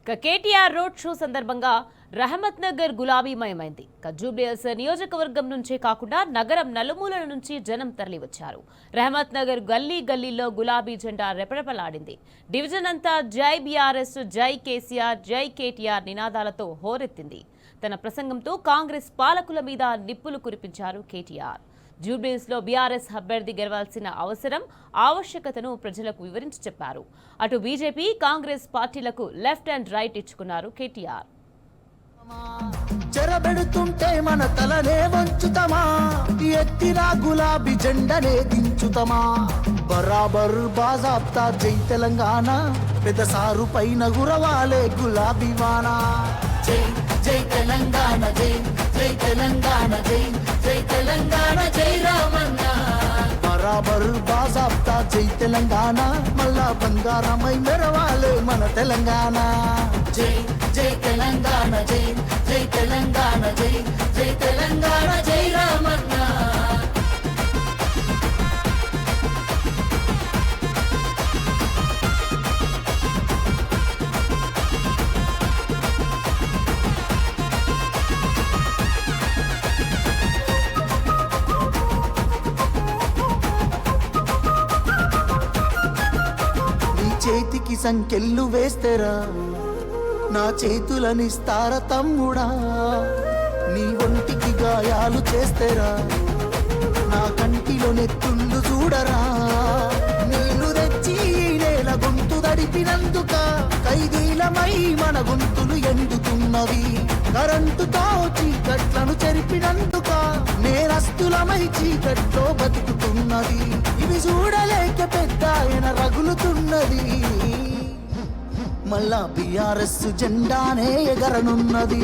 KTR road show సందర్భంగా రహమత్ నగర్ గులాబీమయమైంది. జూబ్లీహిల్స్ నియోజకవర్గం నుంచే కాకుండా నగరం నలుమూలల నుంచి జనం తరలివచ్చారు. రహమత్ నగర్ గల్లీ గల్లీలో గులాబీ జెండా రెపరెపలాడింది. డివిజన్ అంతా జై బీఆర్ఎస్, జై కేసీఆర్, జై కేటీఆర్ నినాదాలతో హోరెత్తింది. తన ప్రసంగంతో కాంగ్రెస్ పాలకుల మీద నిప్పులు కురిపించారు కేటీఆర్. జూబ్లీహిల్స్ లో బీఆర్ఎస్ అభ్యర్థి గెలవాల్సిన ఆవశ్యకతను ప్రజలకు వివరించి చెప్పారు. అటు బీజేపీ, కాంగ్రెస్ పార్టీలకు లెఫ్ట్ అండ్ రైట్ ఇచ్చుకున్నారు కేటీఆర్. చెరబెడుతుంటే మన తలనే వంచుతమా, ఎత్తిరా గులాబీ జెండనే దించుతమా, బరాబర్ బాజాబ్తా జై తెలంగాణ, పెద్ద సారు పైన గురవాలే గులాబీ వానా. జై జై తెలంగాణ, జై జై తెలంగాణ, జై జై తెలంగాణ, జై రామన్న. బరాబర్ బాజాబ్తా జై తెలంగాణ, మళ్ళా బంగారమై మెరవాలే మన తెలంగాణ. జై జై తెలంగాణ, జై జై తెలంగాణ, జై జై తెలంగాణ, జై రామన్న. చేతికి సంకెళ్ళు వేస్తేరా, నా చేతులనిస్తార తమ్ముడా, నీ ఒంటికి గాయాలు చేస్తేరా, నా కంటిలో నెత్తుండు చూడరా, నీళ్లు తెచ్చి నేల గొంతు దడిపినందుక ఖైదీలమై మన గొంతులు ఎండుతున్నవి, కరెంటుతో చీకట్లను చెరిపినందుక నేరస్తులమై చీకట్లో బతుకుతున్నది, ఇవి చూడలేక పెద్ద ఆయన రగులుతున్నది, మళ్ళా బీఆర్ఎస్ జెండానే ఎగరనున్నది.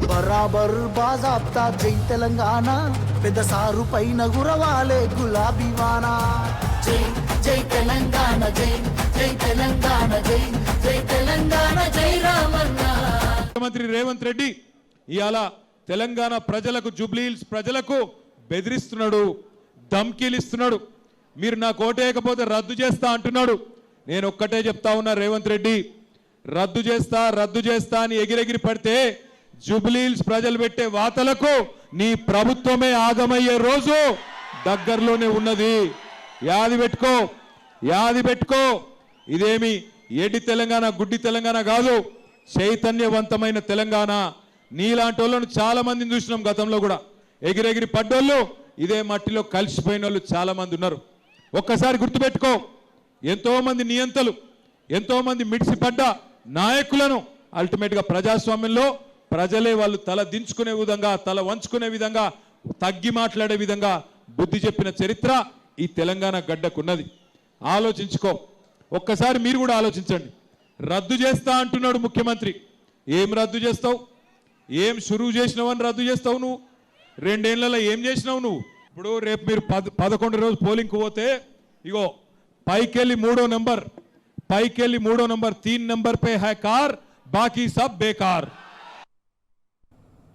బరాబర్ బాజాబ్తా జై తెలంగాణ, పెద్ద సారు పైన గురవాలే గులాబీ వానా. జై జై తెలంగాణ, జై జై తెలంగాణ, జై జై తెలంగాణ, జై రామన్న. ముఖ్యమంత్రి రేవంత్ రెడ్డి ఇవాళ తెలంగాణ ప్రజలకు, జూబ్లీహిల్స్ ప్రజలకు బెదిరిస్తున్నాడు, ధమ్కీలిస్తున్నాడు. మీరు నాకు ఓటేయకపోతే రద్దు చేస్తా అంటున్నాడు. నేను ఒక్కటే చెప్తా ఉన్నా, రేవంత్ రెడ్డి రద్దు చేస్తా అని ఎగిరెగిరి పడితే జూబ్లీహిల్స్ ప్రజలు పెట్టే వాతలకు నీ ప్రభుత్వమే ఆగమయ్యే రోజు దగ్గరలోనే ఉన్నది. యాది పెట్టుకో. ఇదేమి ఏడి తెలంగాణ, గుడ్డి తెలంగాణ కాదు, చైతన్యవంతమైన తెలంగాణ. నీలాంటి వాళ్ళను చాలా మందిని చూసినాం గతంలో కూడా. ఎగిరెగిరి పడ్డోళ్ళు, ఇదే మట్టిలో కలిసిపోయిన వాళ్ళు చాలా మంది ఉన్నారు. ఒక్కసారి గుర్తుపెట్టుకో, ఎంతో మంది నియంతలు, ఎంతో మంది మిడిసిపడ్డ నాయకులను అల్టిమేట్గా ప్రజాస్వామ్యంలో ప్రజలే వాళ్ళు తల దించుకునే విధంగా, తల వంచుకునే విధంగా, తగ్గి మాట్లాడే విధంగా బుద్ధి చెప్పిన చరిత్ర ఈ తెలంగాణ గడ్డకున్నది. ఆలోచించుకో, ఒక్కసారి మీరు కూడా ఆలోచించండి. రద్దు చేస్తా అంటున్నాడు ముఖ్యమంత్రి. ఏం రద్దు చేస్తావు? ఏం షురువు చేసినావని రద్దు చేస్తావు నువ్వు? 2 ఏళ్లలో ఏం చేసినావు నువ్వు? ఇప్పుడు రేపు మీరు 11 రోజు పోలింగ్కి పోతే, ఇగో పైకెళ్ళి 3వ నంబర్ 3 नंबर 3 नंबर पे है कार, बाकी सब बेकार.